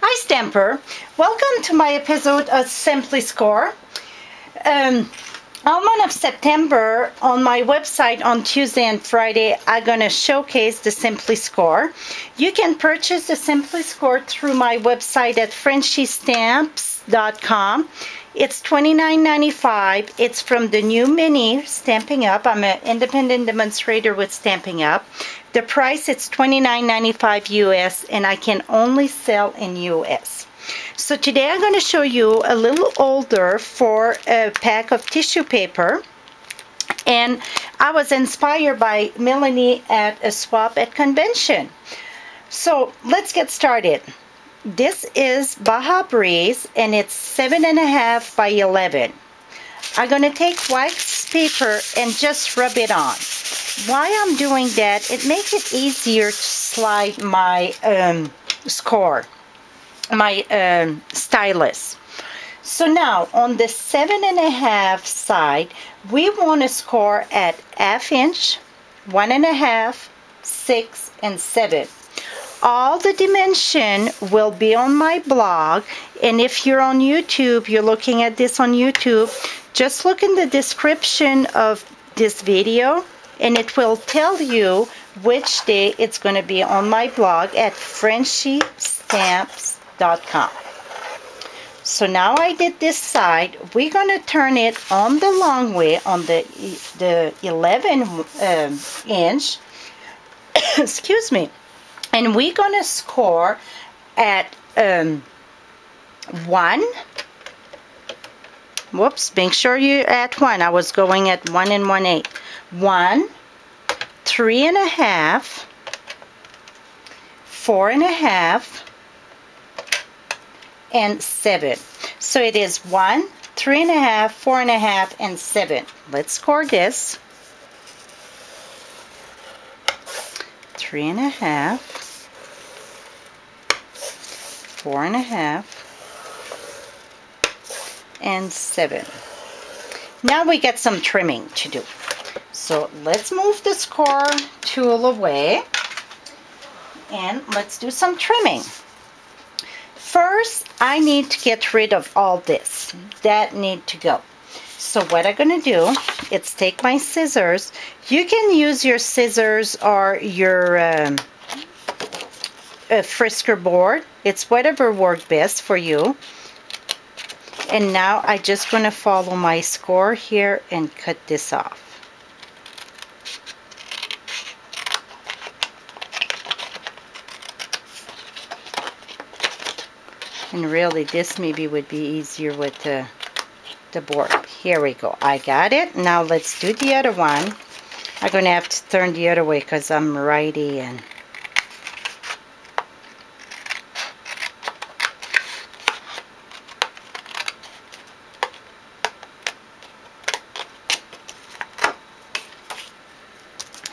Hi Stamper, welcome to my episode of Simply Score. All month of September on my website on Tuesday and Friday, I'm going to showcase the Simply Score. You can purchase the Simply Score through my website at FrenchieStamps.com. It's $29.95. It's from the new mini Stampin' Up. I'm an independent demonstrator with Stampin' Up. The price is $29.95 US, and I can only sell in US. So today I'm going to show you a little holder for a pack of tissue paper. And I was inspired by Melanie at a swap at convention. So let's get started. This is Baja Breeze, and it's 7.5 by 11. I'm going to take wax paper and just rub it on. Why I'm doing that, it makes it easier to slide my score, my stylus. So now on the 7.5 side, we want to score at 1/2 inch, 1.5, 6, and 7. All the dimension will be on my blog, and if you're on YouTube, you're looking at this on YouTube, just look in the description of this video and it will tell you which day it's going to be on my blog at FrenchieStamps.com. So now I did this side. We're going to turn it on the long way on the 11 inch. Excuse me. And we're going to score at 1. Whoops, make sure you're at 1. I was going at 1 1/8. 1, 3.5, 4.5, and 7. So it is 1, 3.5, 4.5, and 7. Let's score this. 3.5, 4.5, and 7. Now we get some trimming to do. So let's move the score tool away and let's do some trimming. First, I need to get rid of all this. That need to go. So what I'm going to do is take my scissors. You can use your scissors or your Frisker board. It's whatever works best for you. And now I'm just going to follow my score here and cut this off. And really, this maybe would be easier with the board. Here we go. I got it. Now let's do the other one. I'm going to have to turn the other way because I'm righty. And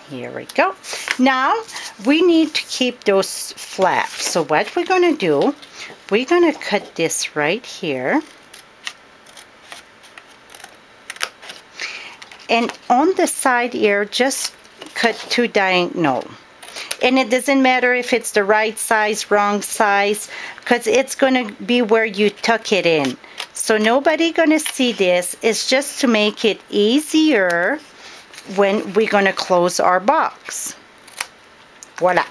here we go. Now we need to keep those flaps. So what we're going to do, we're going to cut this right here. And on the side here, just cut 2 diagonal. And it doesn't matter if it's the right size, wrong size, because it's going to be where you tuck it in. So nobody going to see this. It's just to make it easier when we're going to close our box. Voila.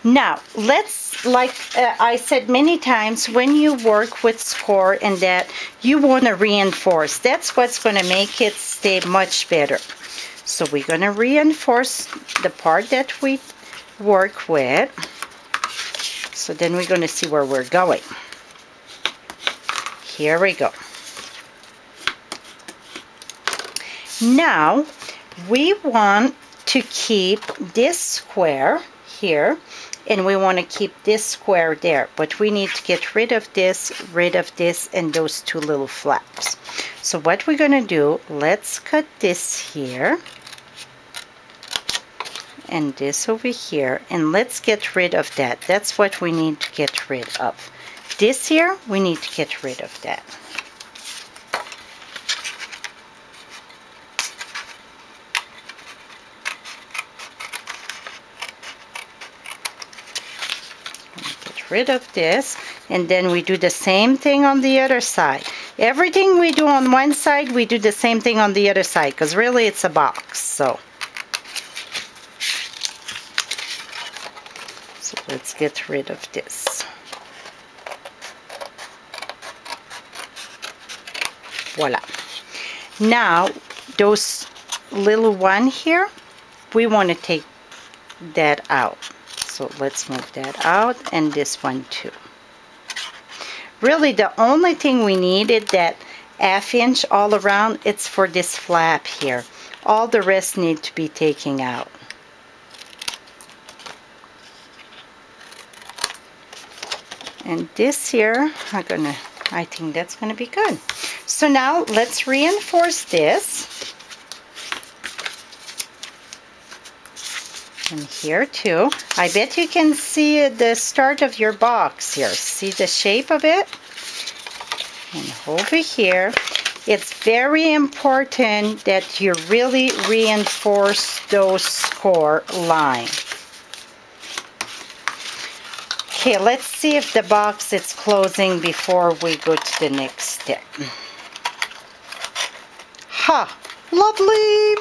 Now, let's, like I said many times, when you work with score and that, you want to reinforce. That's what's going to make it stay much better. So we're going to reinforce the part that we work with. So then we're going to see where we're going. Here we go. Now, we want to keep this square here, and we want to keep this square there, but we need to get rid of this, and those 2 little flaps. So what we're going to do, let's cut this here, and this over here, and let's get rid of that. That's what we need to get rid of. This here, we need to get rid of that. get rid of this, and then we do the same thing on the other side. Everything we do on one side, we do the same thing on the other side, because really it's a box. So let's get rid of this. Voila. Now those little one here, we want to take that out. So let's move that out, and this one too. Really the only thing we need is that 1/2 inch all around. It's for this flap here. All the rest need to be taken out. And this here, I think that's gonna be good. So now let's reinforce this. And here too. I bet you can see the start of your box here. See the shape of it? And over here, it's very important that you really reinforce those core lines. Okay, let's see if the box is closing before we go to the next step. Ha! Lovely!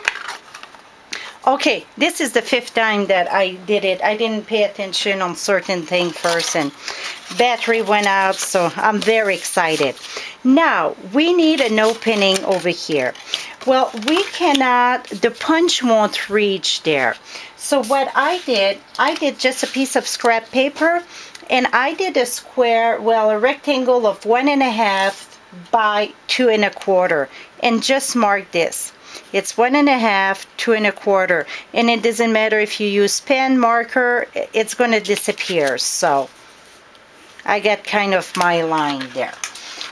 Okay, this is the 5th time that I did it. I didn't pay attention on certain thing first, and battery went out, so I'm very excited. Now, we need an opening over here. Well, we cannot, the punch won't reach there. So what I did just a piece of scrap paper, and I did a square, well, a rectangle of 1.5 by 2 1/4, and just mark this. It's 1.5, 2 1/4, and it doesn't matter if you use pen, marker, it's going to disappear. So I got kind of my line there.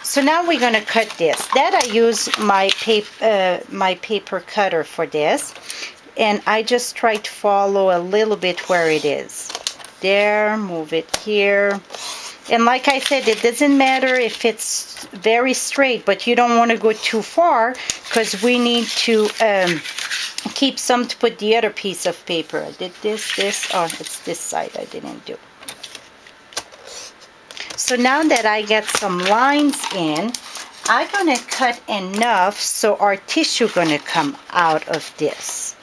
So now we're going to cut this. That I use my paper cutter for this, and I just try to follow a little bit where it is. There, move it here. And like I said, it doesn't matter if it's very straight, but you don't want to go too far, because we need to keep some to put the other piece of paper. I did this, oh, it's this side I didn't do. So now that I get some lines in, I'm going to cut enough so our tissue going to come out of this.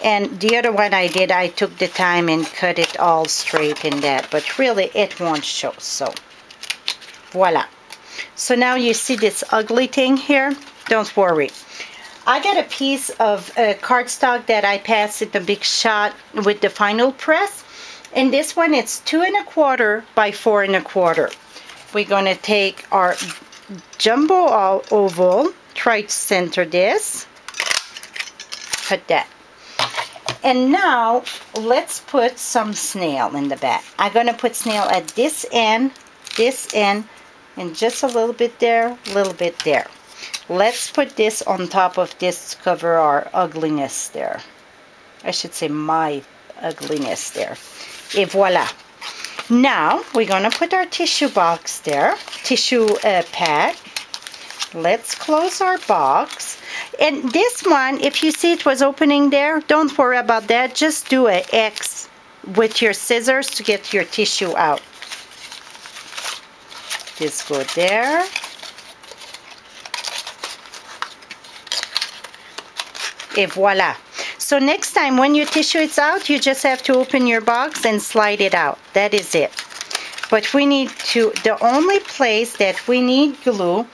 And the other one I did, I took the time and cut it all straight in that, but really it won't show. So voila. So now you see this ugly thing here? Don't worry. I got a piece of cardstock that I passed in the Big Shot with the final press, and this one, it's 2 1/4 by 4 1/4. We're going to take our jumbo oval, try to center this, cut that. And now let's put some snail in the back. I'm going to put snail at this end, and just a little bit there, a little bit there. Let's put this on top of this to cover our ugliness there. I should say my ugliness there. Et voila. Now we're going to put our tissue box there, tissue pad. Let's close our box. And this one, if you see it was opening there, don't worry about that. Just do an X with your scissors to get your tissue out. This go there. Et voila. So next time when your tissue is out, you just have to open your box and slide it out. That is it. But we need to, the only place that we need glue,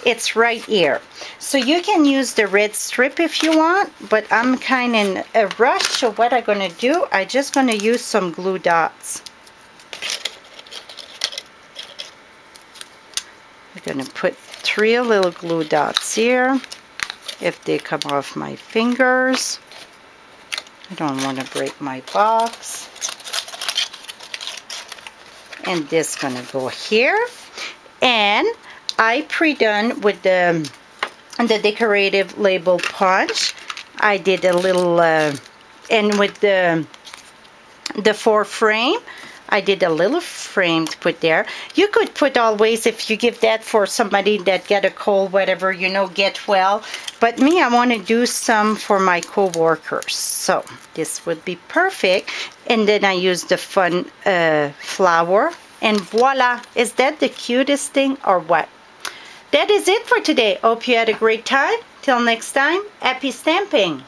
it's right here. So you can use the red strip if you want, but I'm kind of in a rush, so what I'm going to do, I'm just going to use some glue dots. I'm going to put 3 little glue dots here. If they come off my fingers, I don't want to break my box. And this is going to go here. And I pre-done with the decorative label punch. I did a little, and with the 4 frame, I did a little frame to put there. You could put always, if you give that for somebody that get a cold, whatever, you know, get well. But me, I want to do some for my co-workers. So this would be perfect. And then I use the fun flower. And voila, is that the cutest thing or what? That is it for today. Hope you had a great time. Till next time, happy stamping.